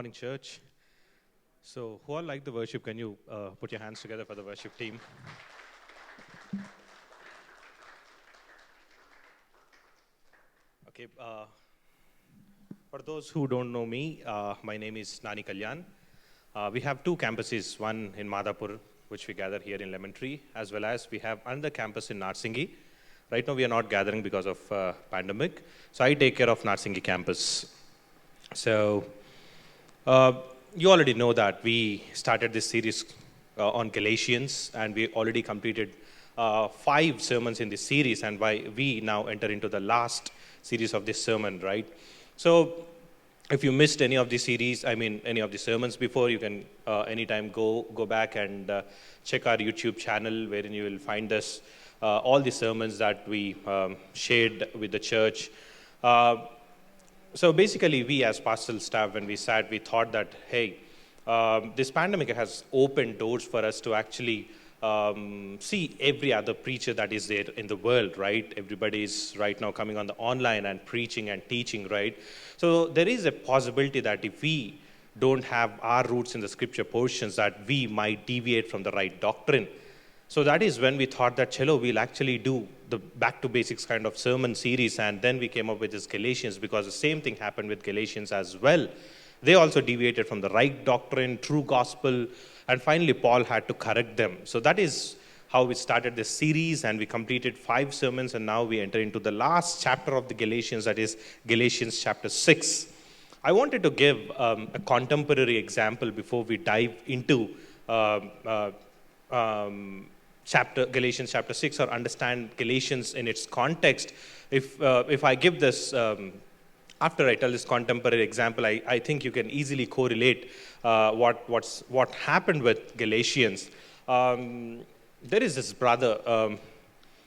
morning, church. So, who all like the worship? Can you put your hands together for the worship team? Okay. For those who don't know me, my name is Nani Kalyan. We have two campuses, one in Madhapur, which we gather here in Lemon Tree, as well as we have another campus in Narsingi. Right now, we are not gathering because of pandemic. So, I take care of Narsingi campus. So, uh, you already know that we started this series on Galatians, and we already completed 5 sermons in this series, and why we now enter into the last series of this sermon, right? So, if you missed any of the series, any of the sermons before, you can anytime go back and check our YouTube channel, wherein you will find us all the sermons that we shared with the church. So basically, we as pastoral staff, when we sat, we thought that, hey, this pandemic has opened doors for us to actually see every other preacher that is there in the world, right? Everybody is right now coming on the online and preaching and teaching, right? So there is a possibility that if we don't have our roots in the scripture portions, that we might deviate from the right doctrine. So that is when we thought that, chalo, we'll actually do the back to basics kind of sermon series, and then we came up with this Galatians, because the same thing happened with Galatians as well. They also deviated from the right doctrine, true gospel, and finally Paul had to correct them. So that is how we started this series, and we completed 5 sermons, and now we enter into the last chapter of the Galatians, that is Galatians chapter 6. I wanted to give a contemporary example before we dive into Galatians chapter 6, or understand Galatians in its context. If I give this, after I tell this contemporary example, I think you can easily correlate what happened with Galatians. There is this brother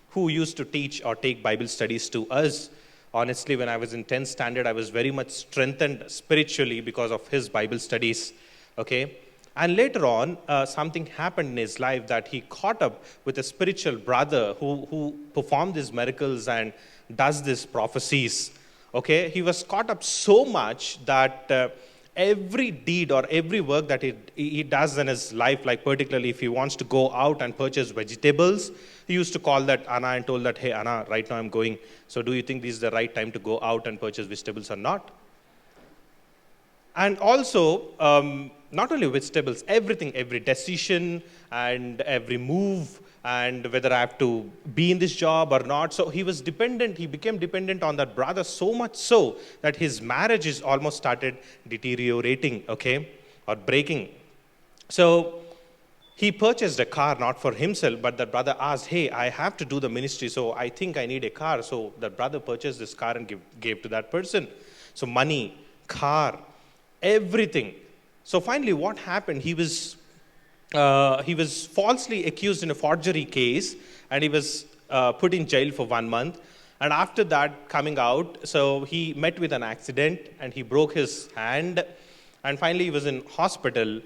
who used to teach or take Bible studies to us. Honestly, when I was in 10th standard, I was very much strengthened spiritually because of his Bible studies. Okay. And later on, something happened in his life that he caught up with a spiritual brother who performed these miracles and does these prophecies. Okay, he was caught up so much that every deed or every work that he does in his life, like particularly if he wants to go out and purchase vegetables, he used to call that Anna and told that, hey, Anna, right now I'm going. So do you think this is the right time to go out and purchase vegetables or not? And also, not only vegetables, everything, every decision and every move, and whether I have to be in this job or not. So he became dependent on that brother, so much so that his marriage is almost started deteriorating, okay, or breaking. So he purchased a car, not for himself, but the brother asked, hey, I have to do the ministry, so I think I need a car. So the brother purchased this car and gave to that person. So money, car, everything. So finally, what happened? He was falsely accused in a forgery case, and he was put in jail for 1 month. And after that, coming out, so he met with an accident and he broke his hand. And finally, he was in hospital.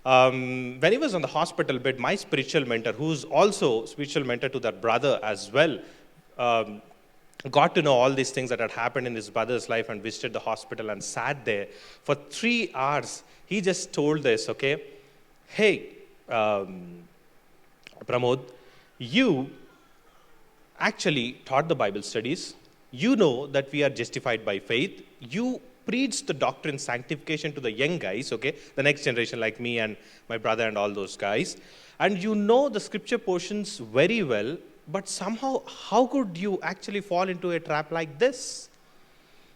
When he was on the hospital bed, my spiritual mentor, who's also spiritual mentor to that brother as well, got to know all these things that had happened in his brother's life and visited the hospital and sat there for 3 hours. He just told this, okay, hey, Pramod, you actually taught the Bible studies. You know that we are justified by faith. You preach the doctrine sanctification to the young guys, okay, the next generation like me and my brother and all those guys. And you know the scripture portions very well, but somehow, how could you actually fall into a trap like this?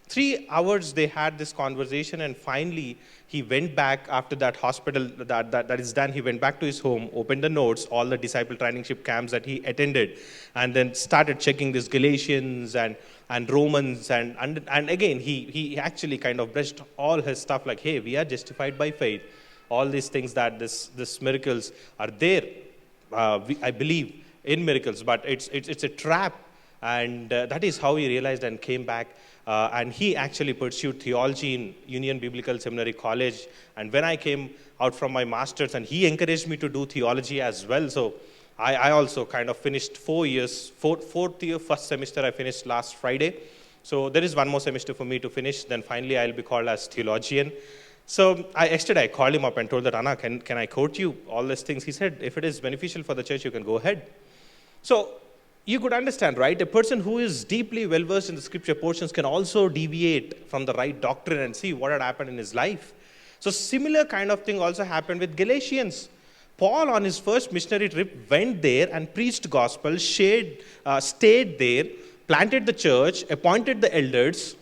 3 hours they had this conversation, and finally he went back after that hospital, that is done. He went back to his home, opened the notes, all the disciple trainingship camps that he attended, and then started checking this Galatians and Romans, and again he actually kind of brushed all his stuff like, hey, we are justified by faith. All these things that this miracles are there. I believe in miracles, but it's a trap. And that is how he realized and came back. And he actually pursued theology in Union Biblical Seminary College. And when I came out from my master's, and he encouraged me to do theology as well. So I also kind of finished 4 years, fourth year, first semester I finished last Friday. So there is 1 more semester for me to finish. Then finally I'll be called as theologian. So yesterday I called him up and told that, Anna, can I quote you all these things? He said, if it is beneficial for the church, you can go ahead. So you could understand, right? A person who is deeply well versed in the scripture portions can also deviate from the right doctrine and see what had happened in his life. So similar kind of thing also happened with Galatians. Paul, on his first missionary trip, went there and preached gospel, stayed there, planted the church, appointed the elders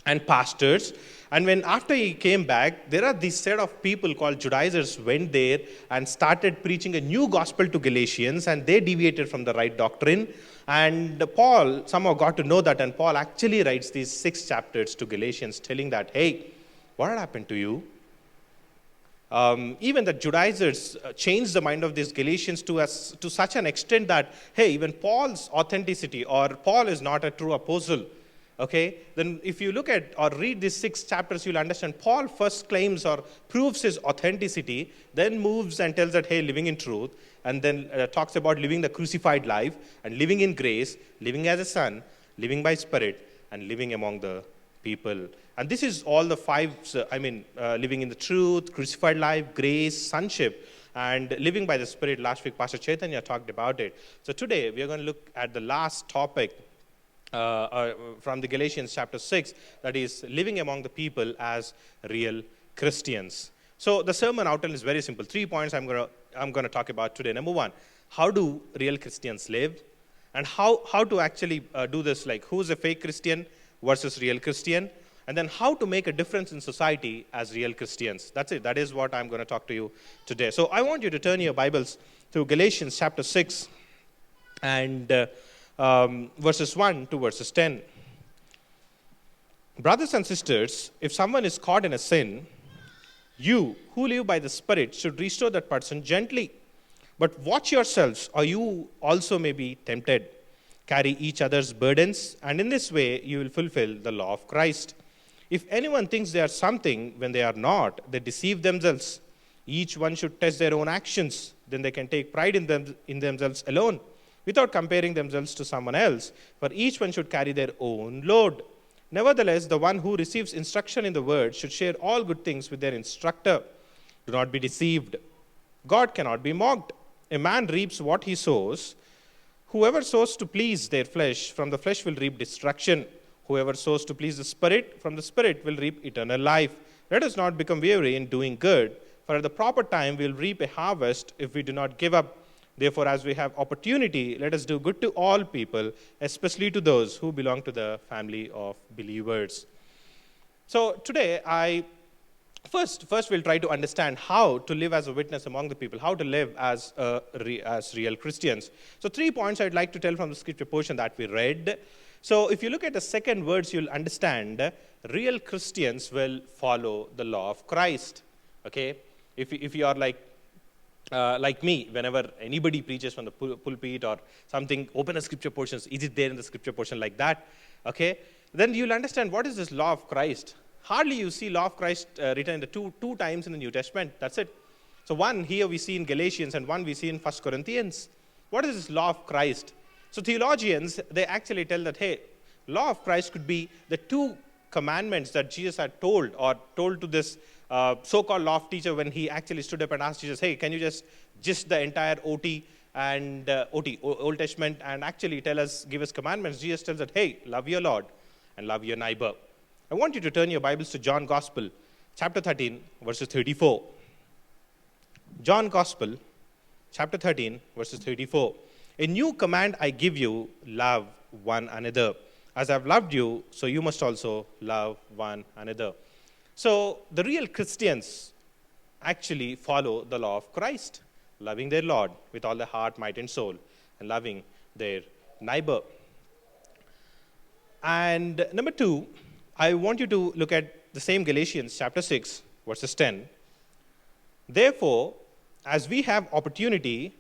and pastors. And when after he came back, there are this set of people called Judaizers went there and started preaching a new gospel to Galatians, and they deviated from the right doctrine. And Paul somehow got to know that, and Paul actually writes these 6 chapters to Galatians telling that, hey, what had happened to you? Even the Judaizers changed the mind of these Galatians to such an extent that, hey, even Paul's authenticity, or Paul is not a true apostle. Okay, then if you look at or read these 6 chapters, you'll understand Paul first claims or proves his authenticity, then moves and tells that, hey, living in truth, and then talks about living the crucified life and living in grace, living as a son, living by spirit, and living among the people. And this is all the 5, living in the truth, crucified life, grace, sonship, and living by the spirit. Last week, Pastor Chaitanya talked about it. So today, we are going to look at the last topic from the Galatians chapter 6, that is living among the people as real Christians. So the sermon outline is very simple. 3 points I'm going to talk about today. Number 1, how do real Christians live? And how to actually do this, like who's a fake Christian versus real Christian? And then how to make a difference in society as real Christians. That's it. That is what I'm going to talk to you today. So I want you to turn your Bibles to Galatians chapter 6 and verses 1 to verses 10. Brothers and sisters, if someone is caught in a sin, you who live by the Spirit should restore that person gently. But watch yourselves, or you also may be tempted. Carry each other's burdens, and in this way you will fulfill the law of Christ. If anyone thinks they are something when they are not, they deceive themselves. Each one should test their own actions, then they can take pride in themselves alone, without comparing themselves to someone else, for each one should carry their own load. Nevertheless, the one who receives instruction in the word should share all good things with their instructor. Do not be deceived. God cannot be mocked. A man reaps what he sows. Whoever sows to please their flesh, from the flesh will reap destruction. Whoever sows to please the Spirit, from the Spirit will reap eternal life. Let us not become weary in doing good, for at the proper time we will reap a harvest if we do not give up. Therefore, as we have opportunity, let us do good to all people, especially to those who belong to the family of believers. So today, first we'll try to understand how to live as a witness among the people, how to live as real Christians. So 3 points I'd like to tell from the scripture portion that we read. So if you look at the second words, you'll understand real Christians will follow the law of Christ. Okay, if you are like me, whenever anybody preaches from the pulpit or something, open a scripture portion, is it there in the scripture portion like that? Okay, then you'll understand what is this law of Christ. Hardly you see law of Christ written in the two times in the New Testament. That's it. So one here we see in Galatians and one we see in 1 Corinthians. What is this law of Christ? So theologians, they actually tell that, hey, law of Christ could be the 2 commandments that Jesus had told to this so-called law teacher when he actually stood up and asked Jesus, hey, can you just the entire OT and Old Testament, and actually give us commandments? Jesus tells that, hey, love your Lord and love your neighbor. I want you to turn your Bibles to John Gospel, chapter 13, verses 34. John Gospel, chapter 13, verses 34. A new command I give you, love one another. As I've loved you, so you must also love one another. So the real Christians actually follow the law of Christ, loving their Lord with all their heart, might, and soul, and loving their neighbor. And number 2, I want you to look at the same Galatians chapter 6, verses 10. Therefore, as we have opportunity,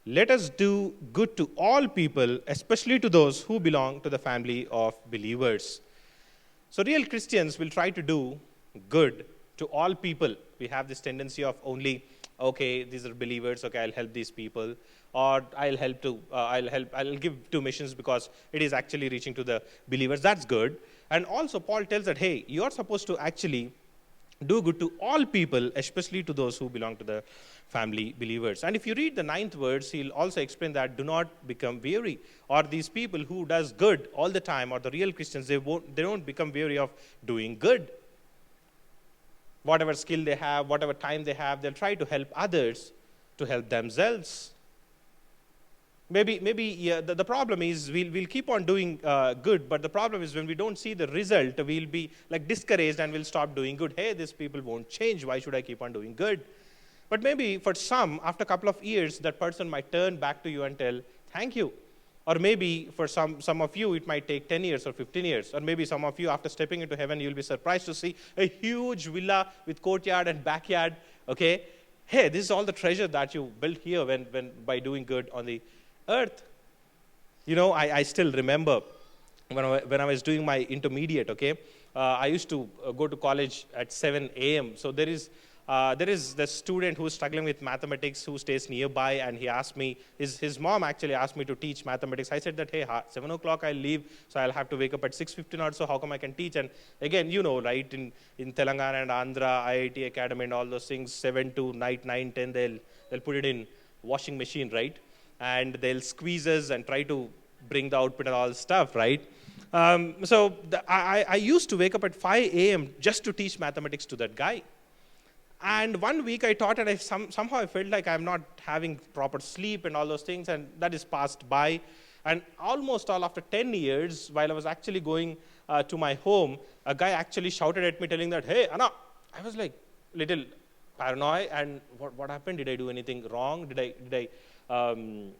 let us do good to all people, especially to those who belong to the family of believers. So real Christians will try to do good to all people. We have this tendency of only, okay, these are believers, okay, I'll help these people, or I'll give to missions because it is actually reaching to the believers. That's good. And also Paul tells that, hey, you're supposed to actually Do good to all people, especially to those who belong to the family believers. And if you read the 9th verse, he'll also explain that do not become weary. Or these people who does good all the time, or the real Christians, they don't become weary of doing good. Whatever skill they have, whatever time they have, they'll try to help others to help themselves. Maybe yeah, the problem is we'll keep on doing good, but the problem is when we don't see the result, we'll be like discouraged and we'll stop doing good. Hey, these people won't change. Why should I keep on doing good? But maybe for some, after a couple of years, that person might turn back to you and tell, thank you. Or maybe for some of you, it might take 10 years or 15 years. Or maybe some of you, after stepping into heaven, you'll be surprised to see a huge villa with courtyard and backyard. Okay? Hey, this is all the treasure that you built here when by doing good on the earth. You know, I still remember when I was doing my intermediate, okay? I used to go to college at 7 a.m. So there is the student who's struggling with mathematics who stays nearby, and he asked me, his mom actually asked me to teach mathematics. I said that, hey, 7 o'clock I'll leave, so I'll have to wake up at 6:15 or so. How come I can teach? And again, you know, right, in Telangana and Andhra, IIT Academy and all those things, 7 to night 9, 10, they'll put it in washing machine, right? And they'll squeeze us and try to bring the output and all stuff, right? So I used to wake up at 5 a.m. just to teach mathematics to that guy. And one week I taught, and somehow I felt like I'm not having proper sleep and all those things, and that is passed by. And almost all after 10 years, while I was actually going to my home, a guy actually shouted at me telling that, hey, Anna. I was like, little paranoid, and what happened? Did I do anything wrong? Am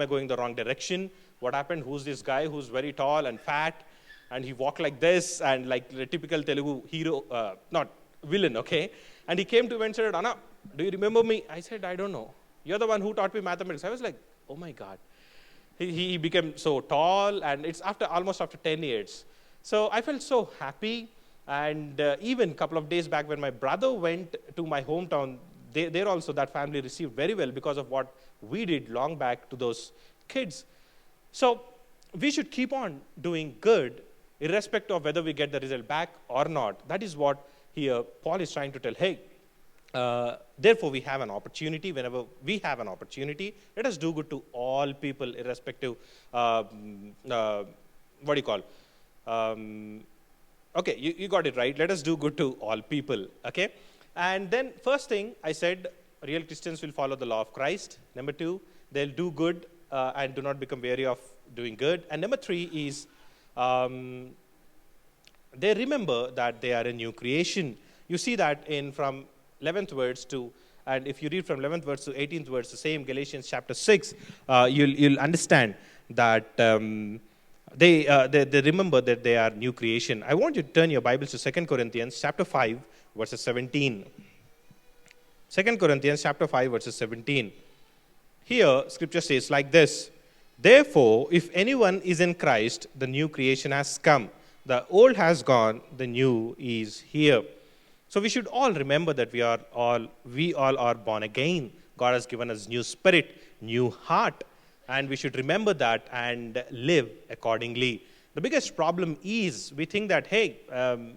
I going the wrong direction? What happened? Who's this guy who's very tall and fat, and he walked like this, and like the typical Telugu hero, not villain, okay? And he came to me and said, Anna, do you remember me? I said, I don't know. You're the one who taught me mathematics. I was like, oh my God. He became so tall, and it's almost after 10 years. So I felt so happy. And even a couple of days back when my brother went to my hometown, there also that family received very well because of what we did long back to those kids. So we should keep on doing good irrespective of whether we get the result back or not. That is what here Paul is trying to tell. Hey, therefore we have an opportunity. Whenever we have an opportunity, let us do good to all people irrespective. What do you call? Okay, you got it right. Let us do good to all people. Okay. And then first thing I said, real Christians will follow the law of Christ. Number 2, they'll do good and do not become weary of doing good. And number 3 is they remember that they are a new creation. You see that from 11th verse to, and if you read from 11th verse to 18th verse, the same Galatians chapter 6, you'll understand that they remember that they are new creation. I want you to turn your Bibles to 2 Corinthians chapter 5, verses 17. 2 Corinthians chapter 5, verses 17. Here, scripture says like this, therefore, if anyone is in Christ, the new creation has come. The old has gone, the new is here. So we should all remember that we all are born again. God has given us new spirit, new heart, and we should remember that and live accordingly. The biggest problem is we think that, hey,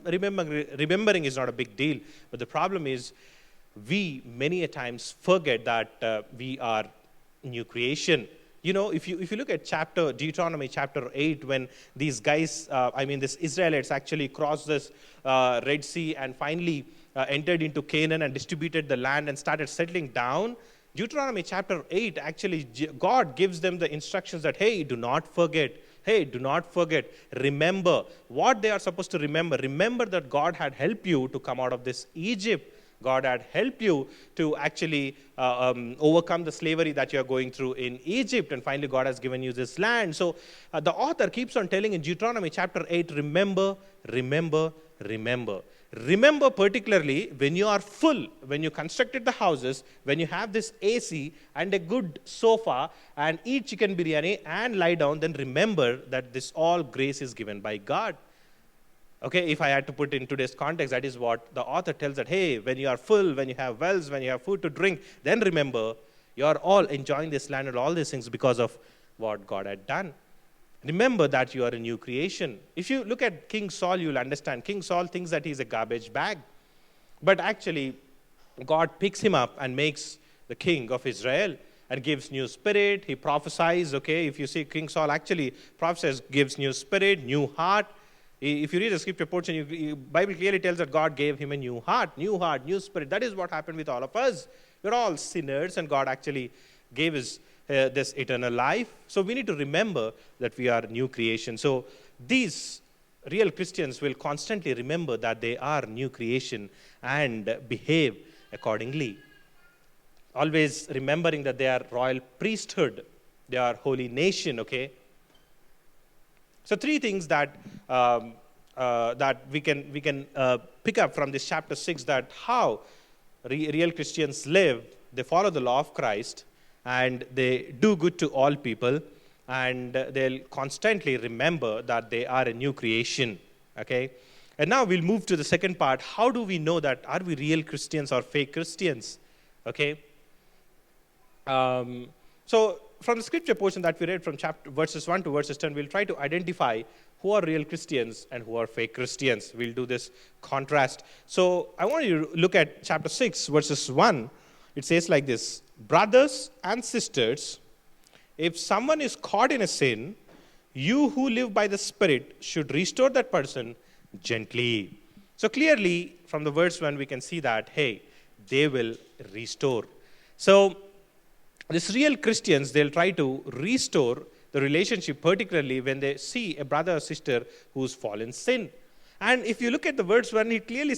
remembering is not a big deal. But the problem is we many a times forget that we are new creation. You know, if you look at Deuteronomy chapter 8, when these guys, these Israelites actually crossed this Red Sea and finally entered into Canaan and distributed the land and started settling down, Deuteronomy chapter 8, actually God gives them the instructions that, hey, do not forget. Hey, do not forget. Remember what they are supposed to remember. Remember that God had helped you to come out of this Egypt. God had helped you to actually overcome the slavery that you are going through in Egypt. And finally, God has given you this land. So the author keeps on telling in Deuteronomy chapter 8, remember, remember, remember. Remember particularly when you are full, when you constructed the houses, when you have this AC and a good sofa and eat chicken biryani and lie down, then remember that this all grace is given by God. Okay, if I had to put in today's context, that is what the author tells that, hey, when you are full, when you have wells, when you have food to drink, then remember you are all enjoying this land and all these things because of what God had done. Remember that you are a new creation. If you look at King Saul, you'll understand. King Saul thinks that he's a garbage bag. But actually, God picks him up and makes the king of Israel and gives new spirit. He prophesies, okay? If you see King Saul actually prophesies, gives new spirit, new heart. If you read the scripture portion, Bible clearly tells that God gave him a new heart, new spirit. That is what happened with all of us. We're all sinners, and God actually gave us this eternal life. So we need to remember that we are new creation. So these real Christians will constantly remember that they are new creation and behave accordingly. Always remembering that they are royal priesthood, they are holy nation, okay? So three things that that we can pick up from this chapter 6, that how real Christians live. They follow the law of Christ, and they do good to all people, and they'll constantly remember that they are a new creation, okay? And now we'll move to the second part. How do we know that are we real Christians or fake Christians, okay? So from the scripture portion that we read from verses 1 to verses 10, we'll try to identify who are real Christians and who are fake Christians. We'll do this contrast. So I want you to look at chapter 6, verses 1. It says like this: brothers and sisters, if someone is caught in a sin, you who live by the Spirit should restore that person gently. So clearly from the verse 1 we can see that, hey, they will restore. So these real Christians, they'll try to restore the relationship, particularly when they see a brother or sister who's fallen sin. And if you look at the verse 1, it clearly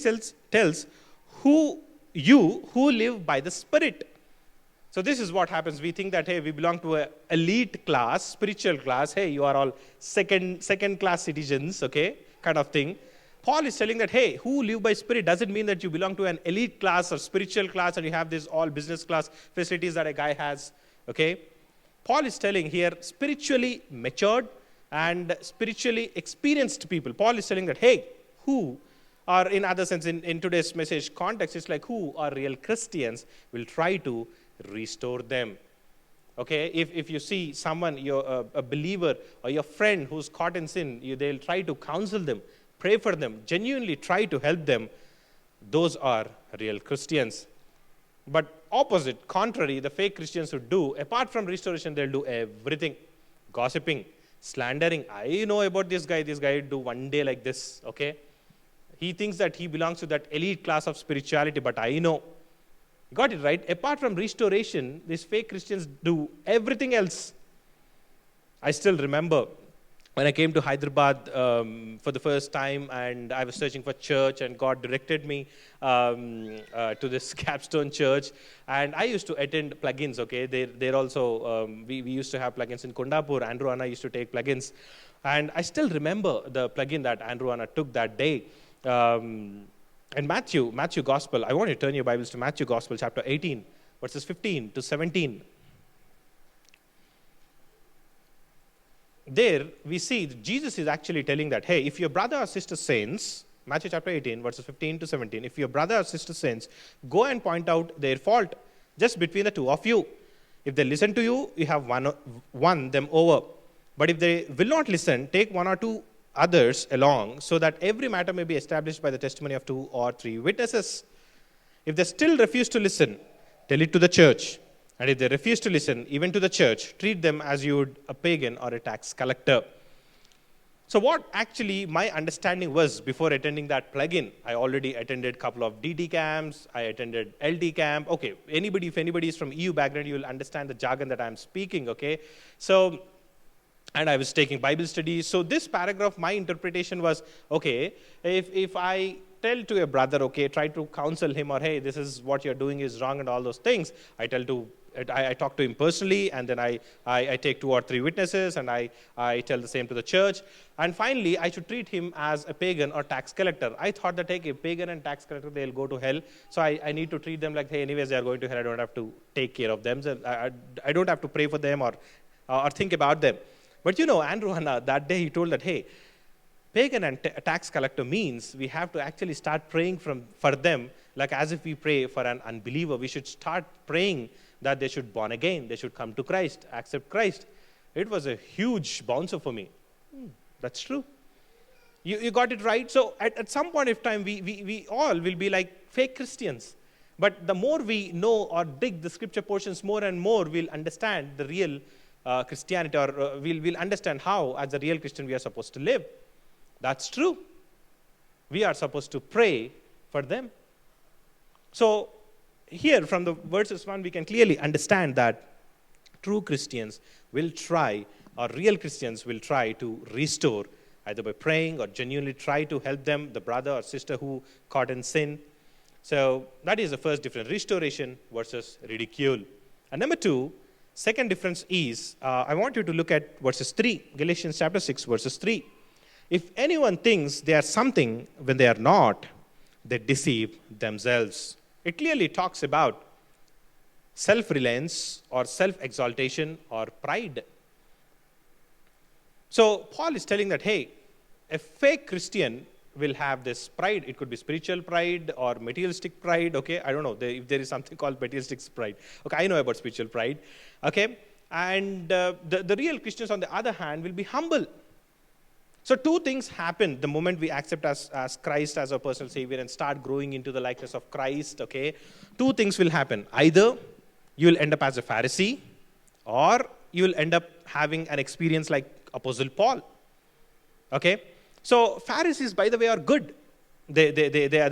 tells who live by the Spirit. So this is what happens. We think that, hey, we belong to an elite class, spiritual class. Hey, you are all second class citizens, okay, kind of thing. Paul is telling that, hey, who live by Spirit doesn't mean that you belong to an elite class or spiritual class and you have this all business class facilities that a guy has, okay? Paul is telling here spiritually matured and spiritually experienced people. Paul is telling that, hey, who are, in other sense, in today's message context, it's like who are real Christians will try to restore them. Okay, if you see someone, a believer or your friend who's caught in sin, they'll try to counsel them, pray for them, genuinely try to help them. Those are real Christians. But opposite, contrary, the fake Christians who do, apart from restoration, they'll do everything. Gossiping, slandering. I know about this guy do one day like this, okay? He thinks that he belongs to that elite class of spirituality, but I know. Got it right? Apart from restoration, these fake Christians do everything else. I still remember when I came to Hyderabad for the first time, and I was searching for church, and God directed me to this Capstone Church, and I used to attend plugins, okay? They're also, we used to have plugins in Kondapur. Andrew Anna used to take plugins, and I still remember the plugin that Andrew Anna took that day. And Matthew Gospel, I want you to turn your Bibles to Matthew Gospel, chapter 18, verses 15 to 17. There we see Jesus is actually telling that, hey, if your brother or sister sins, Matthew chapter 18, verses 15 to 17, if your brother or sister sins, go and point out their fault just between the two of you. If they listen to you, you have won them over. But if they will not listen, take one or two others along, so that every matter may be established by the testimony of 2 or 3 witnesses. If they still refuse to listen, tell it to the church. And if they refuse to listen, even to the church, treat them as you would a pagan or a tax collector. So what actually my understanding was before attending that plugin, I already attended a couple of DD camps, I attended LD camp. Okay, if anybody is from EU background, you will understand the jargon that I'm speaking, okay? So, and I was taking Bible studies. So this paragraph, my interpretation was, okay, if I tell to a brother, okay, try to counsel him, or hey, this is what you're doing is wrong and all those things, I talk to him personally, and then I take 2 or 3 witnesses, and I tell the same to the church. And finally, I should treat him as a pagan or tax collector. I thought that, hey, a pagan and tax collector, they'll go to hell. So I need to treat them like, hey, anyways, they are going to hell. I don't have to take care of them. So I don't have to pray for them or think about them. But Andrew Hanna, that day he told that, hey, pagan and tax collector means we have to actually start praying for them like as if we pray for an unbeliever. We should start praying that they should born again, they should come to Christ, accept Christ. It was a huge bouncer for me. That's true. You got it right. So at some point of time, we all will be like fake Christians. But the more we know or dig the scripture portions more and more, we'll understand the real Christianity, or we'll understand how, as a real Christian, we are supposed to live. That's true. We are supposed to pray for them. So here, from the verses 1, we can clearly understand that true Christians will try, or real Christians will try to restore, either by praying or genuinely try to help them, the brother or sister who caught in sin. So that is the first difference, restoration versus ridicule. And number 2, second difference is, I want you to look at verses 3, Galatians chapter 6, verses 3. If anyone thinks they are something when they are not, they deceive themselves. It clearly talks about self-reliance or self-exaltation or pride. So Paul is telling that, hey, a fake Christian will have this pride. It could be spiritual pride or materialistic pride. Okay, I don't know if there is something called materialistic pride. Okay, I know about spiritual pride. Okay, and the real Christians, on the other hand, will be humble. So 2 things happen the moment we accept as Christ as our personal Savior and start growing into the likeness of Christ. Okay, 2 things will happen. Either you will end up as a Pharisee, or you will end up having an experience like Apostle Paul. Okay, so Pharisees, by the way, are good. They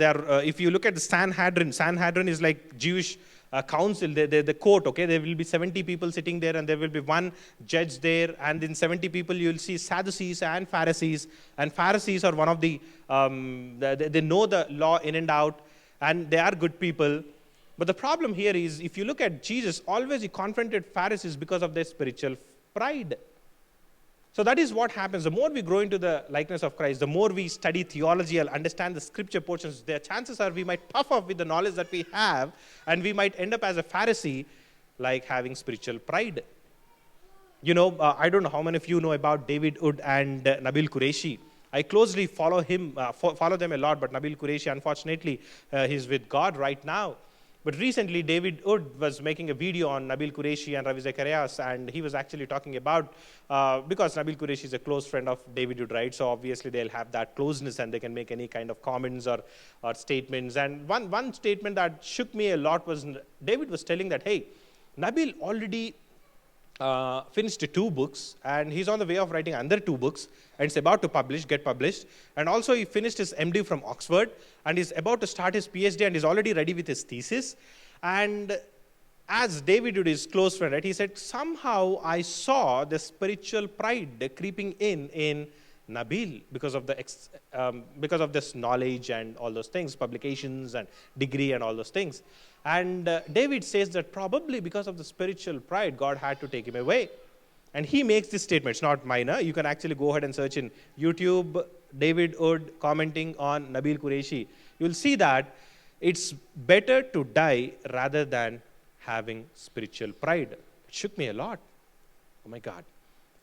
are. If you look at the Sanhedrin is like Jewish council, the court. Okay, there will be 70 people sitting there, and there will be one judge there, and in 70 people you will see Sadducees and Pharisees. And Pharisees are one of the they know the law in and out, and they are good people. But the problem here is, if you look at Jesus, always he confronted Pharisees because of their spiritual pride. So that is what happens. The more we grow into the likeness of Christ, the more we study theology and understand the scripture portions, the chances are we might puff up with the knowledge that we have, and we might end up as a Pharisee, like having spiritual pride. You know, I don't know how many of you know about David Wood and Nabil Qureshi. I closely follow them a lot, but Nabil Qureshi, unfortunately, he's with God right now. But recently, David Wood was making a video on Nabil Qureshi and Ravi Zacharias, and he was actually talking about, because Nabil Qureshi is a close friend of David Wood, right? So obviously, they'll have that closeness, and they can make any kind of comments or statements. And one statement that shook me a lot was, David was telling that, hey, Nabil already finished 2 books, and he's on the way of writing another 2 books, and it's about to get published. And also he finished his MD from Oxford, and he's about to start his PhD, and he's already ready with his thesis. And as David Wood, his close friend, right, he said, somehow I saw the spiritual pride creeping in Nabil because of this knowledge and all those things, publications and degree and all those things. And David says that probably because of the spiritual pride, God had to take him away. And he makes this statement. It's not minor. You can actually go ahead and search in YouTube, David Wood commenting on Nabil Qureshi. You'll see that it's better to die rather than having spiritual pride. It shook me a lot. Oh my God.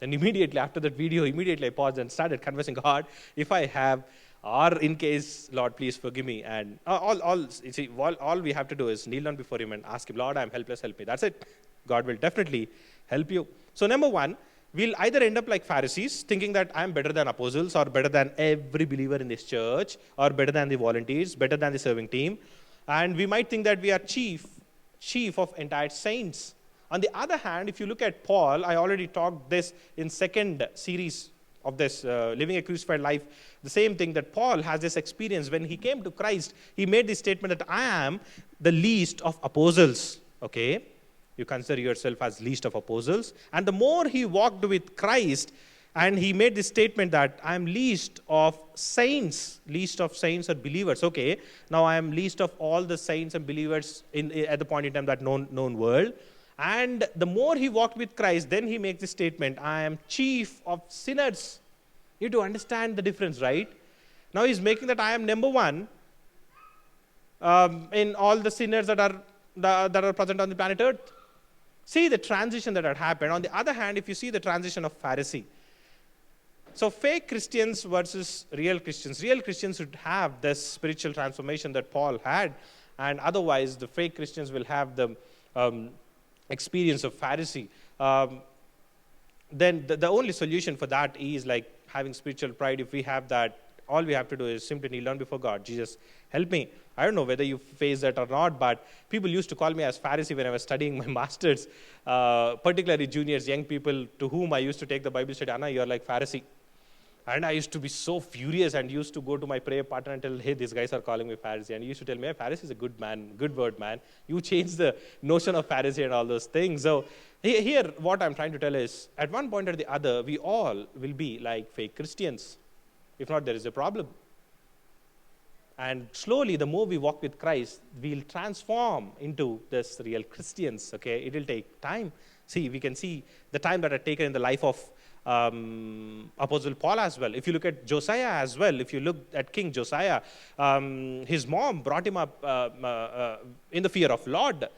Then immediately after that video, I paused and started confessing, God, if I have, or in case, Lord, please forgive me. And all we have to do is kneel down before him and ask him, Lord, I'm helpless, help me. That's it. God will definitely help you. So number 1, we'll either end up like Pharisees, thinking that I'm better than apostles, or better than every believer in this church, or better than the volunteers, better than the serving team. And we might think that we are chief of entire saints. On the other hand, if you look at Paul, I already talked this in second series of this Living a Crucified Life, the same thing, that Paul has this experience. When he came to Christ, he made this statement that I am the least of apostles. Okay? You consider yourself as least of apostles. And the more he walked with Christ, and he made this statement that I am least of saints or believers. Okay, now I am least of all the saints and believers at the point in time that known world. And the more he walked with Christ, then he makes this statement, I am chief of sinners. You have to understand the difference, right? Now he's making that I am number 1 in all the sinners that are present on the planet Earth. See the transition that had happened. On the other hand, if you see the transition of Pharisee. So fake Christians versus real Christians. Real Christians should have this spiritual transformation that Paul had. And otherwise, the fake Christians will have the experience of Pharisee. Then the only solution for that is like having spiritual pride. If we have that, All we have to do is simply kneel down before God. Jesus, help me. I don't know whether you face that or not, but people used to call me as Pharisee when I was studying my master's, particularly juniors, young people to whom I used to take the Bible study. Anna, you're like Pharisee. And I used to be so furious and used to go to my prayer partner and tell, hey, these guys are calling me Pharisee. And he used to tell me, hey, Pharisee is a good man, good word, man. You change the notion of Pharisee and all those things. So here, what I'm trying to tell is, at one point or the other, we all will be like fake Christians. If not, there is a problem. And slowly, the more we walk with Christ, we'll transform into this real Christians, okay? It will take time. See, we can see the time that had taken in the life of Apostle Paul as well. If you look at Josiah as well, if you look at King Josiah, his mom brought him up in the fear of Lord.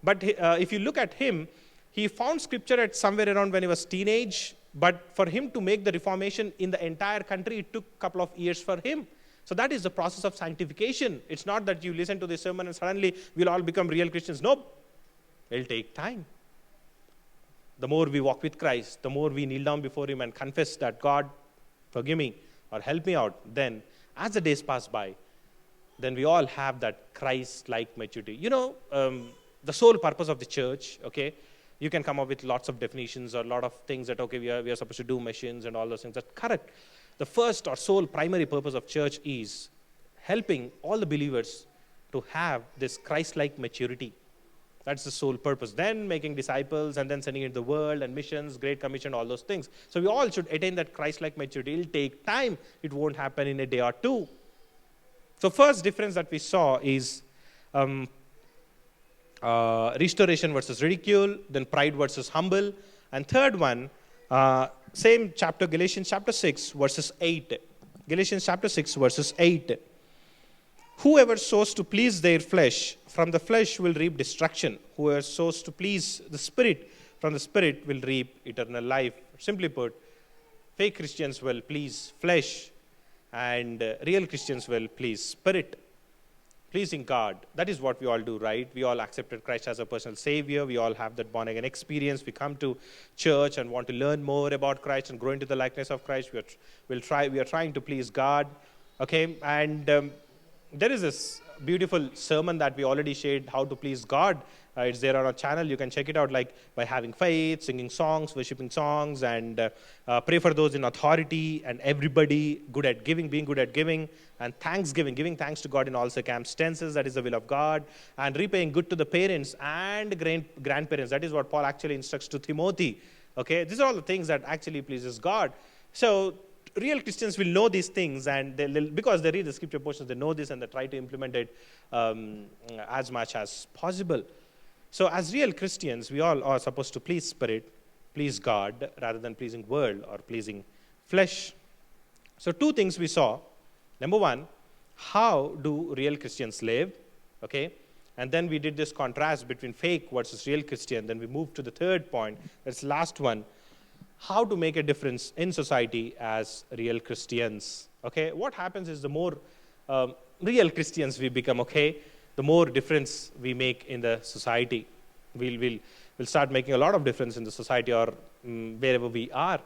But if you look at him, he found scripture at somewhere around when he was teenage. But for him to make the reformation in the entire country, it took a couple of years for him. So that is the process of sanctification. It's not that you listen to this sermon and suddenly we'll all become real Christians. Nope. It'll take time. The more we walk with Christ, the more we kneel down before Him and confess that, God, forgive me or help me out, then as the days pass by, then we all have that Christ-like maturity. You know, the sole purpose of the church, okay, you can come up with lots of definitions or a lot of things that, okay, we are supposed to do missions and all those things. That's correct. The first or sole primary purpose of church is helping all the believers to have this Christ-like maturity. That's the sole purpose. Then making disciples and then sending into the world and missions, Great Commission, all those things. So we all should attain that Christ-like maturity. It'll take time. It won't happen in a day or two. So first difference that we saw is restoration versus ridicule, then pride versus humble. And third one, same chapter, Galatians chapter 6, verses 8. Galatians chapter 6, verses 8. Whoever sows to please their flesh, from the flesh will reap destruction. Whoever sows to please the Spirit, from the Spirit will reap eternal life. Simply put, fake Christians will please flesh, and real Christians will please Spirit. Pleasing God, that is what we all do, right? We all accepted Christ as a personal Savior. We all have that born-again experience. We come to church and want to learn more about Christ and grow into the likeness of Christ. We are trying to please God, okay? And there is this beautiful sermon that we already shared, How to Please God. It's there on our channel. You can check it out, like by having faith, singing songs, worshiping songs, and pray for those in authority, and everybody good at giving, being good at giving, and thanksgiving, giving thanks to God in all circumstances. That is the will of God. And repaying good to the parents and grandparents. That is what Paul actually instructs to Timothy. Okay, these are all the things that actually pleases God. So real Christians will know these things, and because they read the scripture portions, they know this and they try to implement it as much as possible. So as real Christians, we all are supposed to please Spirit, please God, rather than pleasing world or pleasing flesh. So two things we saw. Number one, how do real Christians live? Okay, and then we did this contrast between fake versus real Christian. Then we moved to the third point. That's the last one. How to make a difference in society as real Christians. Okay, what happens is the more real Christians we become, okay, the more difference we make in the society. We'll start making a lot of difference in the society or wherever we are.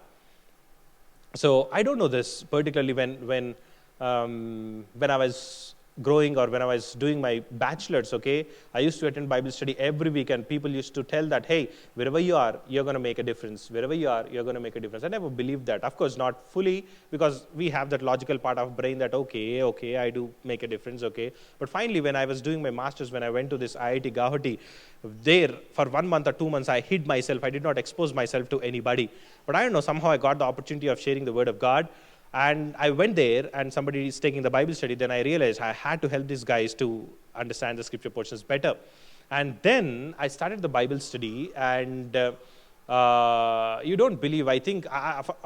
So I don't know this, particularly when I was growing or when I was doing my bachelor's, okay, I used to attend Bible study every week, and people used to tell that, hey, wherever you are, you're going to make a difference. Wherever you are, you're going to make a difference. I never believed that. Of course, not fully, because we have that logical part of brain that, okay, I do make a difference, okay. But finally, when I was doing my master's, when I went to this IIT Guwahati, there for 1 month or 2 months, I hid myself. I did not expose myself to anybody. But I don't know, somehow I got the opportunity of sharing the word of God. And I went there, and somebody is taking the Bible study. Then I realized I had to help these guys to understand the scripture portions better. And then I started the Bible study, and you don't believe, I think,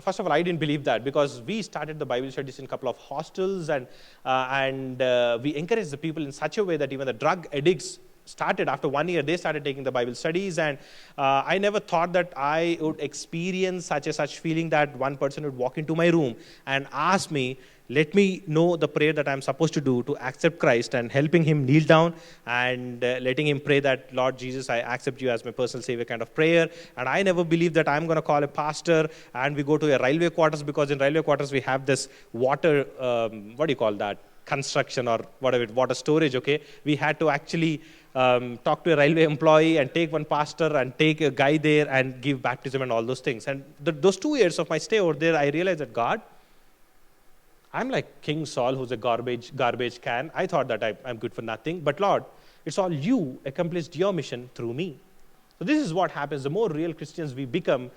first of all, I didn't believe that, because we started the Bible studies in a couple of hostels, and we encouraged the people in such a way that even the drug addicts started, after 1 year, they started taking the Bible studies, and I never thought that I would experience such feeling that one person would walk into my room and ask me, let me know the prayer that I'm supposed to do to accept Christ, and helping him kneel down and letting him pray that, Lord Jesus, I accept you as my personal savior kind of prayer. And I never believed that I'm going to call a pastor and we go to a railway quarters, because in railway quarters we have this water, what do you call that? Construction or whatever, water storage, okay? We had to actually talk to a railway employee and take one pastor and take a guy there and give baptism and all those things. And those 2 years of my stay over there, I realized that God, I'm like King Saul, who's a garbage can. I thought that I'm good for nothing. But Lord, it's all you accomplished your mission through me. So this is what happens. The more real Christians we become,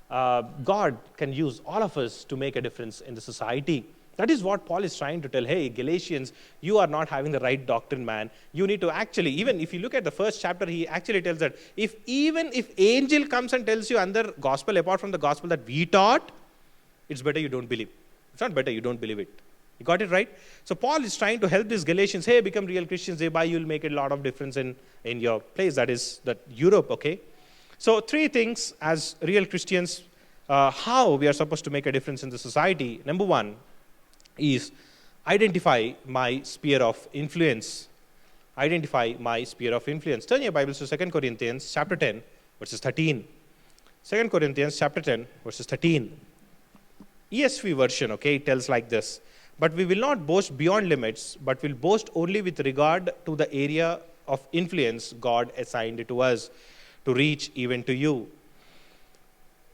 God can use all of us to make a difference in the society. That is what Paul is trying to tell. Hey, Galatians, you are not having the right doctrine, man. You need to actually, even if you look at the first chapter, he actually tells that even if angel comes and tells you another gospel apart from the gospel that we taught, it's better you don't believe. It's not better, you don't believe it. You got it right? So Paul is trying to help these Galatians, hey, become real Christians, thereby you'll make a lot of difference in your place, that is that Europe, okay? So 3 things as real Christians, how we are supposed to make a difference in the society. Number 1 is identify my sphere of influence. Identify my sphere of influence. Turn your Bibles to 2 Corinthians chapter 10, verses 13. 2 Corinthians chapter 10, verses 13. ESV version, okay, it tells like this. But we will not boast beyond limits, but will boast only with regard to the area of influence God assigned to us to reach even to you.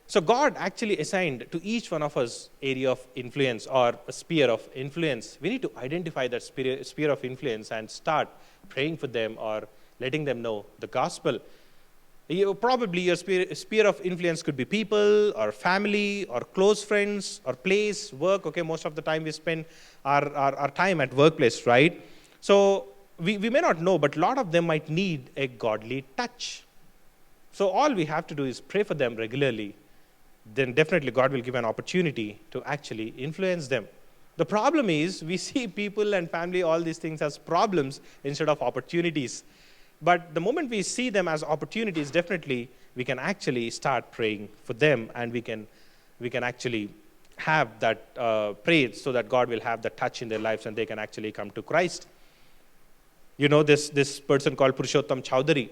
So God actually assigned to each one of us area of influence or a sphere of influence. We need to identify that sphere of influence and start praying for them or letting them know the gospel. Probably your sphere of influence could be people or family or close friends or place, work. Okay, most of the time we spend our time at workplace, right? So we may not know, but a lot of them might need a godly touch. So all we have to do is pray for them regularly. Then definitely God will give an opportunity to actually influence them. The problem is we see people and family, all these things as problems instead of opportunities. But the moment we see them as opportunities, definitely we can actually start praying for them, and we can actually have that pray so that God will have the touch in their lives and they can actually come to Christ. You know this person called Purushottam Chowdhury,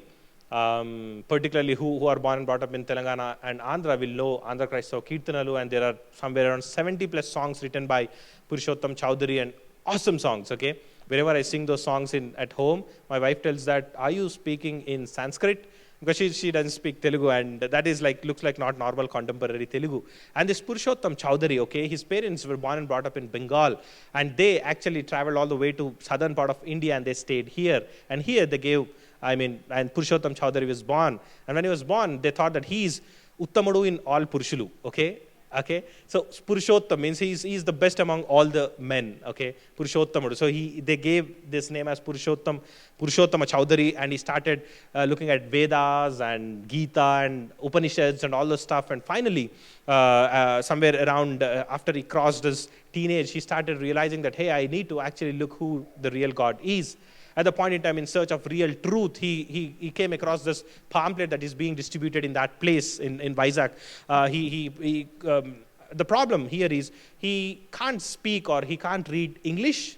particularly who are born and brought up in Telangana and Andhra will know Andhra Christava Kirtanalu, and there are somewhere around 70 plus songs written by Purushottam Chowdhury, and awesome songs, okay? Whenever I sing those songs at home, my wife tells that, are you speaking in Sanskrit? Because she doesn't speak Telugu, and that is looks like not normal contemporary Telugu. And this Purushottam Chowdhury, okay, his parents were born and brought up in Bengal, and they actually traveled all the way to southern part of India and they stayed here. And here they gave, and Purushottam Chowdhury was born. And when he was born, they thought that he's Uttamadu in all Purushulu, okay? Okay, so Purushottam means he's the best among all the men. Okay, Purushottam. So they gave this name as Purushottam Chowdhury, and he started looking at Vedas and Gita and Upanishads and all the stuff. And finally, somewhere around after he crossed his teenage, he started realizing that, hey, I need to actually look who the real God is. At the point in time, in search of real truth, he came across this pamphlet that is being distributed in that place in Vizag. The problem here is he can't speak or he can't read English,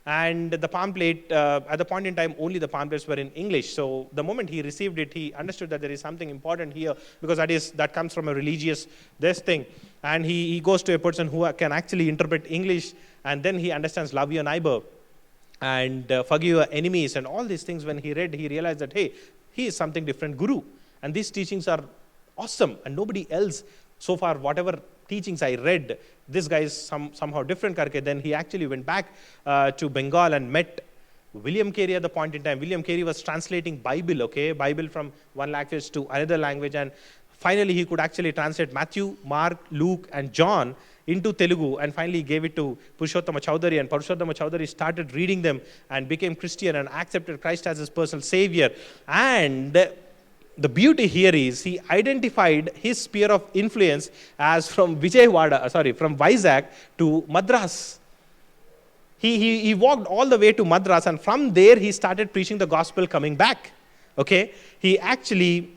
and the pamphlet, at the point in time, only the pamphlets were in English. So the moment he received it, he understood that there is something important here, because that comes from a religious thing. And he goes to a person who can actually interpret English, and then he understands love your neighbor and forgive your enemies and all these things. When he read, he realized that, hey, he is something different guru, and these teachings are awesome, and nobody else so far, whatever teachings I read, this guy is somehow different karke. Then he actually went back to Bengal and met William Carey at the point in time. William Carey was translating Bible from one language to another language, and finally he could actually translate Matthew, Mark, Luke and John into Telugu, and finally gave it to Purushottama Chowdhury, and Purushottama Chowdhury started reading them and became Christian and accepted Christ as his personal savior. And the beauty here is he identified his sphere of influence as from Vizag to Madras. He walked all the way to Madras, and from there he started preaching the gospel coming back. Okay, he actually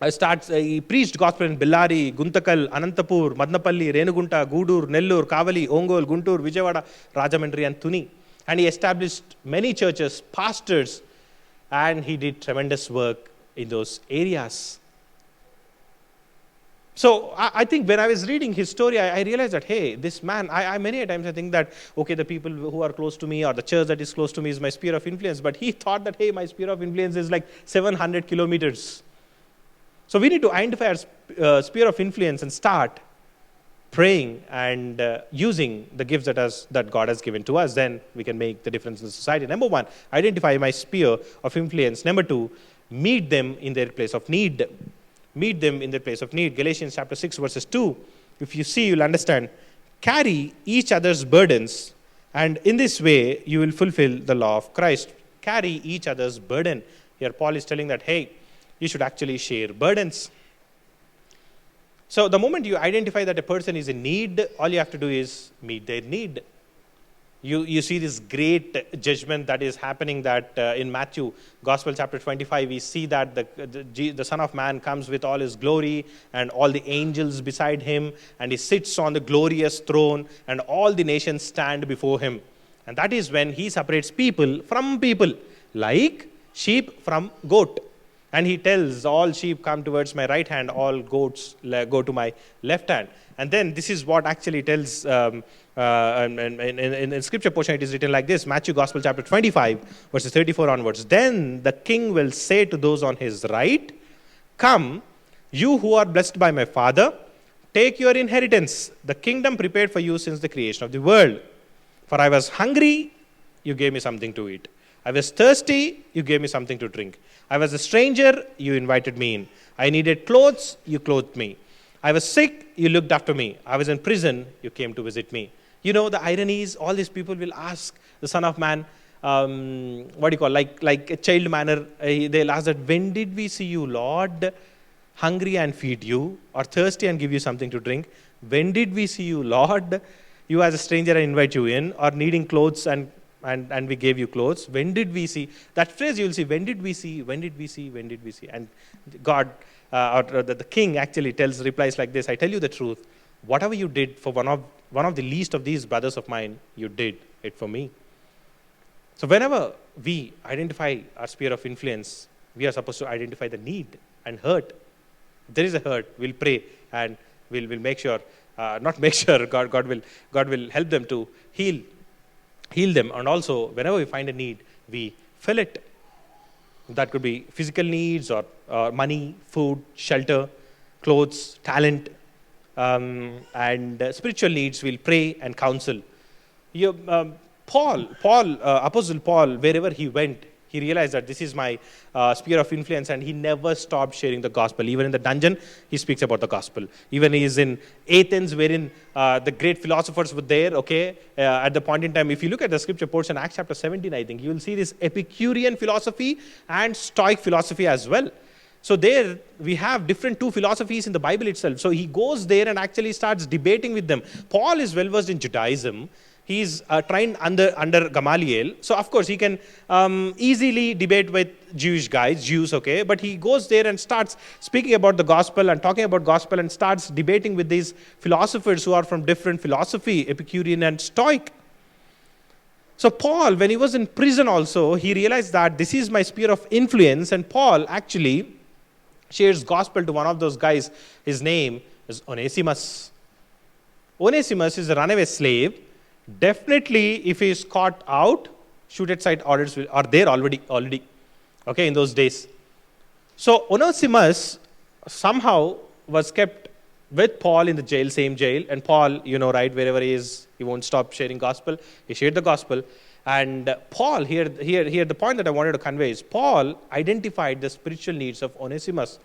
he preached gospel in Bellary, Guntakal, Anantapur, Madnapalli, Renugunta, Gudur, Nellur, Kavali, Ongol, Guntur, Vijayawada, Rajamandri and Thuni. And he established many churches, pastors, and he did tremendous work in those areas. So I think when I was reading his story, I realized that, hey, this man, I many times I think that, okay, the people who are close to me or the church that is close to me is my sphere of influence. But he thought that, hey, my sphere of influence is like 700 kilometers. So we need to identify our sphere of influence and start praying and using the gifts that God has given to us. Then we can make the difference in the society. Number one, identify my sphere of influence. Number two, meet them in their place of need. Meet them in their place of need. Galatians chapter 6 verses 2. If you see, you'll understand. Carry each other's burdens, and in this way you will fulfill the law of Christ. Carry each other's burden. Here Paul is telling that, hey, you should actually share burdens. So the moment you identify that a person is in need, all you have to do is meet their need. You see this great judgment that is happening that in Matthew, Gospel chapter 25, we see that the Son of Man comes with all his glory and all the angels beside him, and he sits on the glorious throne, and all the nations stand before him. And that is when he separates people from people, like sheep from goat. And he tells, all sheep come towards my right hand, all goats go to my left hand. And then this is what actually tells, in scripture portion it is written like this, Matthew Gospel chapter 25, verses 34 onwards. Then the king will say to those on his right, come, you who are blessed by my Father, take your inheritance, the kingdom prepared for you since the creation of the world. For I was hungry, you gave me something to eat. I was thirsty, you gave me something to drink. I was a stranger, you invited me in. I needed clothes, you clothed me. I was sick, you looked after me. I was in prison, you came to visit me. You know, the irony is, all these people will ask the Son of Man, like a child manner, they'll ask that, when did we see you, Lord, hungry and feed you, or thirsty and give you something to drink? When did we see you, Lord, you as a stranger and invite you in, or needing clothes and we gave you clothes? When did we see? That phrase you will see, when did we see, when did we see, when did we see? And God, the king actually replies like this, I tell you the truth, whatever you did for one of the least of these brothers of mine, you did it for me. So whenever we identify our sphere of influence, we are supposed to identify the need and hurt. If there is a hurt, we'll pray and we'll make sure, not make sure, God will help them to heal them. And also, whenever we find a need, we fill it. That could be physical needs or money, food, shelter, clothes, talent, and spiritual needs. We'll pray and counsel. Apostle Paul, wherever he went, he realized that this is my sphere of influence, and he never stopped sharing the gospel. Even in the dungeon, he speaks about the gospel. Even he is in Athens, wherein the great philosophers were there, at the point in time. If you look at the scripture portion, Acts chapter 17, I think, you will see this Epicurean philosophy and Stoic philosophy as well. So there we have different two philosophies in the Bible itself. So he goes there and actually starts debating with them. Paul is well versed in Judaism. He's trained under Gamaliel. So of course he can easily debate with Jews, but he goes there and starts speaking about the gospel and talking about gospel and starts debating with these philosophers who are from different philosophy, Epicurean and Stoic. So Paul, when he was in prison also, he realized that this is my sphere of influence, and Paul actually shares gospel to one of those guys. His name is Onesimus. Onesimus is a runaway slave. Definitely, if he is caught out, shoot side orders are there already, in those days. So Onesimus somehow was kept with Paul in the jail, same jail, and Paul, wherever he is, he won't stop sharing gospel. He shared the gospel. And Paul, here, the point that I wanted to convey is, Paul identified the spiritual needs of Onesimus.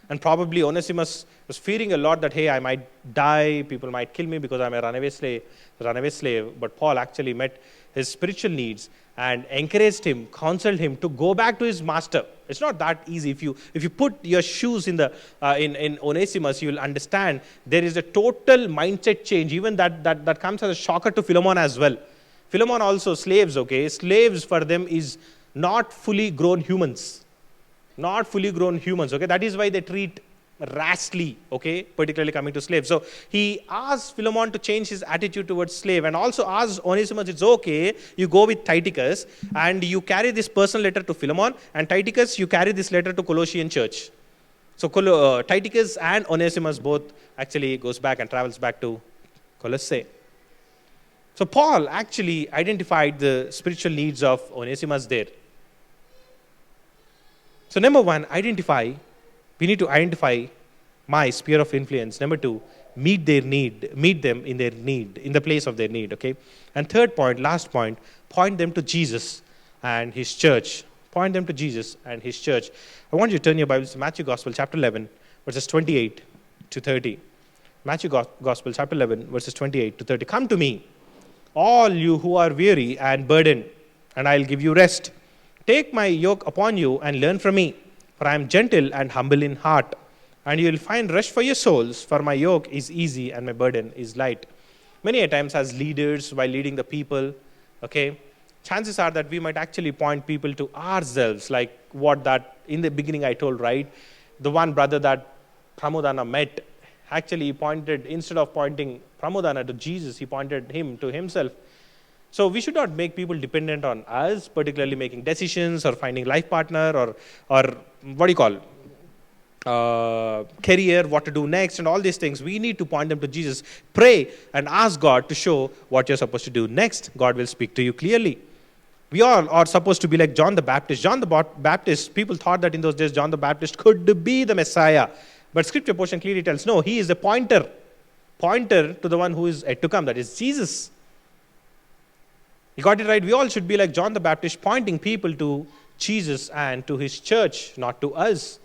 And probably Onesimus was fearing a lot that, hey, I might die, people might kill me because I'm a runaway slave. But Paul actually met his spiritual needs and encouraged him, counseled him to go back to his master. It's not that easy. If you put your shoes in Onesimus, you will understand there is a total mindset change. Even that comes as a shocker to Philemon as well. Philemon also slaves, Slaves for them is not fully grown humans. not fully grown humans. Okay, that is why they treat rashly, okay, particularly coming to slaves. So he asked Philemon to change his attitude towards slave, and also asked Onesimus, it's okay, you go with Tychicus and you carry this personal letter to Philemon, and Tychicus, you carry this letter to Colossian church. So Tychicus and Onesimus both actually goes back and travels back to Colossae. So Paul actually identified the spiritual needs of Onesimus there. So number one, we need to identify my sphere of influence. Number two, meet them in their need, in the place of their need, okay? And third point, last point, point them to Jesus and his church. Point them to Jesus and his church. I want you to turn your Bibles to Matthew Gospel, chapter 11, verses 28 to 30. Matthew Gospel, chapter 11, verses 28 to 30. Come to me, all you who are weary and burdened, and I'll give you rest. Take my yoke upon you and learn from me, for I am gentle and humble in heart, and you will find rest for your souls, for my yoke is easy and my burden is light. Many a times as leaders, while leading the people, okay, chances are that we might actually point people to ourselves, like what that in the beginning I told, right? The one brother that Pramodana met, actually he pointed, instead of pointing Pramodana to Jesus, he pointed him to himself. So we should not make people dependent on us, particularly making decisions or finding life partner or what do you call, career, what to do next, and all these things. We need to point them to Jesus. Pray and ask God to show what you're supposed to do next. God will speak to you clearly. We all are supposed to be like John the Baptist. John the Baptist, people thought that in those days John the Baptist could be the Messiah. But scripture portion clearly tells, no, he is a pointer to the one who is yet to come, that is Jesus. You got it right. We all should be like John the Baptist, pointing people to Jesus and to his church, not to us.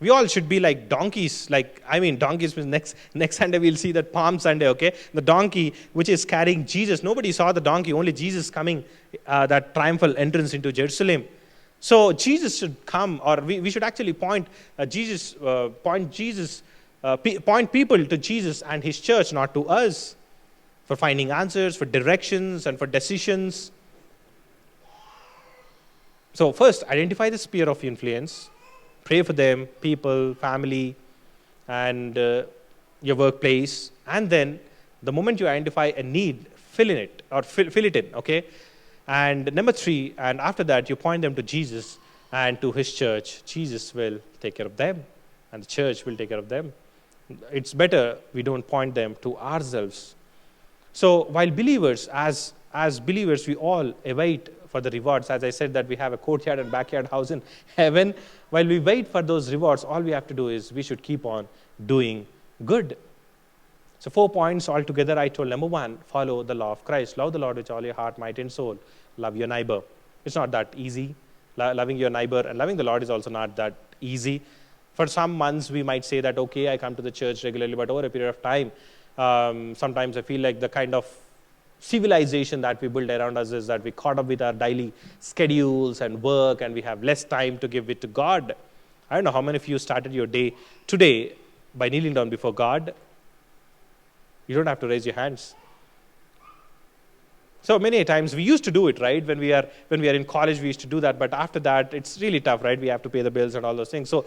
We all should be like donkeys. Donkeys means next Sunday we'll see that Palm Sunday, okay? The donkey which is carrying Jesus. Nobody saw the donkey, only Jesus coming, that triumphal entrance into Jerusalem. So Jesus should come, or we should actually point people to Jesus and his church, not to us, for finding answers, for directions, and for decisions. So first, identify the sphere of influence. Pray for them, people, family, and your workplace. And then, the moment you identify a need, fill it in, okay? And number three, and after that, you point them to Jesus and to his church. Jesus will take care of them, and the church will take care of them. It's better we don't point them to ourselves. So while believers, as believers, we all await for the rewards. As I said that we have a courtyard and backyard house in heaven. While we wait for those rewards, all we have to do is we should keep on doing good. So 4 points altogether I told. Number one, follow the law of Christ. Love the Lord with all your heart, might, and soul. Love your neighbor. It's not that easy. Loving your neighbor and loving the Lord is also not that easy. For some months, we might say that, okay, I come to the church regularly, but over a period of time, sometimes I feel like the kind of civilization that we build around us is that we caught up with our daily schedules and work, and we have less time to give it to God. I don't know how many of you started your day today by kneeling down before God. You don't have to raise your hands. So many times we used to do it, right? When we are in college, we used to do that. But after that, it's really tough, right? We have to pay the bills and all those things. So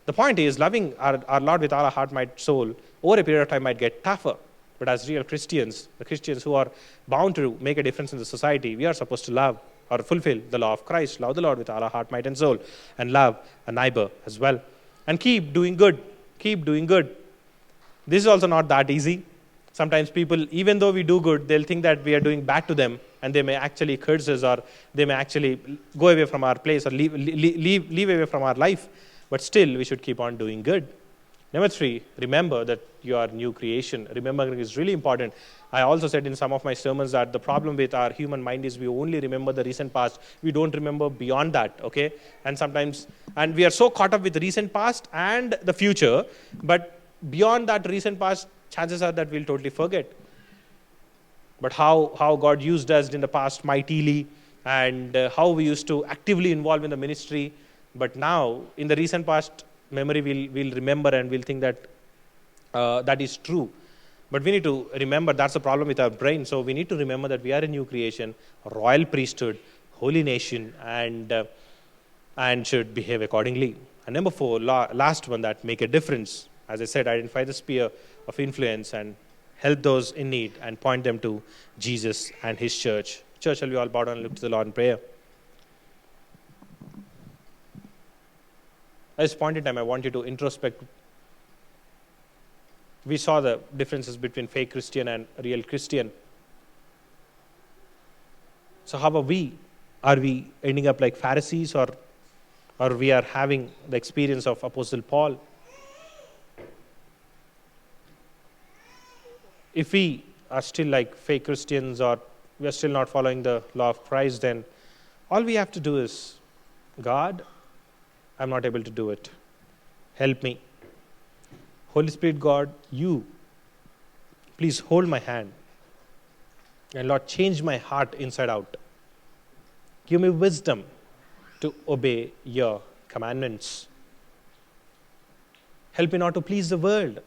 the point is, loving our Lord with all our heart, might, soul, over a period of time might get tougher. But as real Christians, the Christians who are bound to make a difference in the society, we are supposed to love or fulfill the law of Christ. Love the Lord with all our heart, might, and soul, and love a neighbor as well. And keep doing good. Keep doing good. This is also not that easy. Sometimes people, even though we do good, they'll think that we are doing bad to them, and they may actually curse us, or they may actually go away from our place, or leave away from our life. But still, we should keep on doing good. Number 3, remember that you are new creation. Remembering is really important. I also said in some of my sermons that the problem with our human mind is we only remember the recent past. We don't remember beyond that, okay? And we are so caught up with the recent past and the future, but beyond that recent past, chances are that we'll totally forget. But how God used us in the past mightily, and how we used to actively involve in the ministry. But now, in the recent past, memory will remember, and we'll think that that is true. But we need to remember that's the problem with our brain. So we need to remember that we are a new creation, a royal priesthood, holy nation, and should behave accordingly. And number 4, last one, that make a difference. As I said, identify the sphere of influence and help those in need and point them to Jesus and his church. Church, shall we all bow down and look to the Lord in prayer? At this point in time, I want you to introspect. We saw the differences between fake Christian and real Christian. So how are we? Are we ending up like Pharisees, or we are having the experience of Apostle Paul? If we are still like fake Christians, or we are still not following the law of Christ, then all we have to do is, God, I'm not able to do it. Help me. Holy Spirit, God, you, please hold my hand. And Lord, change my heart inside out. Give me wisdom to obey your commandments. Help me not to please the world.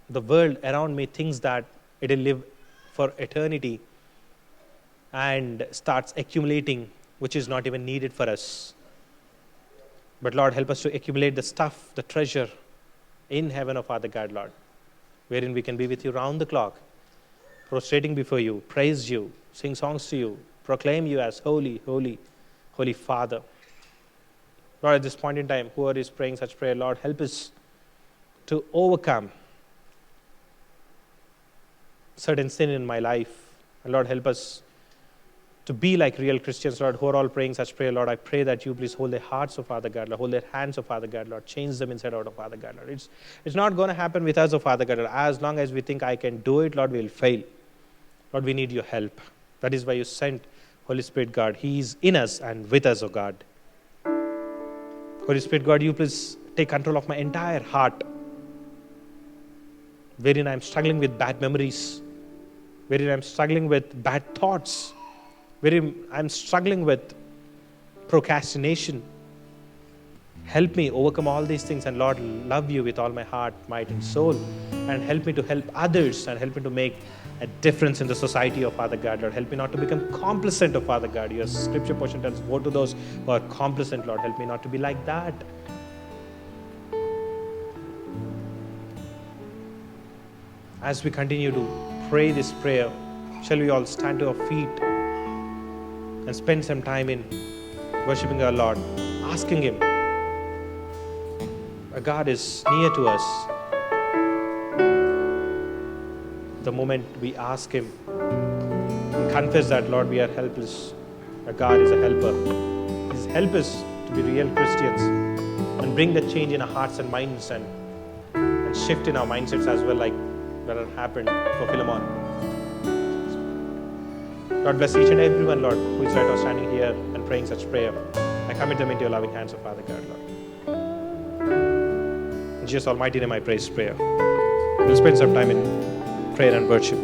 The world around me thinks that it will live for eternity and starts accumulating, which is not even needed for us. But Lord, help us to accumulate the stuff, the treasure in heaven, O Father God, Lord, wherein we can be with you round the clock, prostrating before you, praise you, sing songs to you, proclaim you as holy, holy, holy Father. Lord, at this point in time, whoever is praying such prayer, Lord, help us to overcome certain sin in my life. And Lord, help us to be like real Christians, Lord, who are all praying such prayer. Lord, I pray that you please hold their hearts, O Father God, Lord, hold their hands, O Father God, Lord, change them inside out, O Father God, Lord. It's not going to happen with us, O Father God, Lord. As long as we think I can do it, Lord, we'll fail. Lord, we need your help. That is why you sent Holy Spirit, God. He is in us and with us, O God. Holy Spirit, God, you please take control of my entire heart, wherein I'm struggling with bad memories, wherein I'm struggling with bad thoughts, wherein I'm struggling with procrastination. Help me overcome all these things, and Lord, love you with all my heart, might, and soul, and help me to help others, and help me to make a difference in the society of Father God, Lord. Help me not to become complacent of Father God. Your scripture portion tells, woe to those who are complacent, Lord. Help me not to be like that. As we continue to pray this prayer, shall we all stand to our feet and spend some time in worshiping our Lord, asking Him. Our God is near to us. The moment we ask Him and confess that, Lord, we are helpless, our God is a helper. Please help us to be real Christians and bring the change in our hearts and minds, and shift in our mindsets as well, like that had happened for Philemon. Lord, bless each and everyone, Lord, who is right now standing here and praying such prayer. I commit them into your loving hands, O Father God, Lord. In Jesus' almighty name I pray this prayer. We'll spend some time in prayer and worship.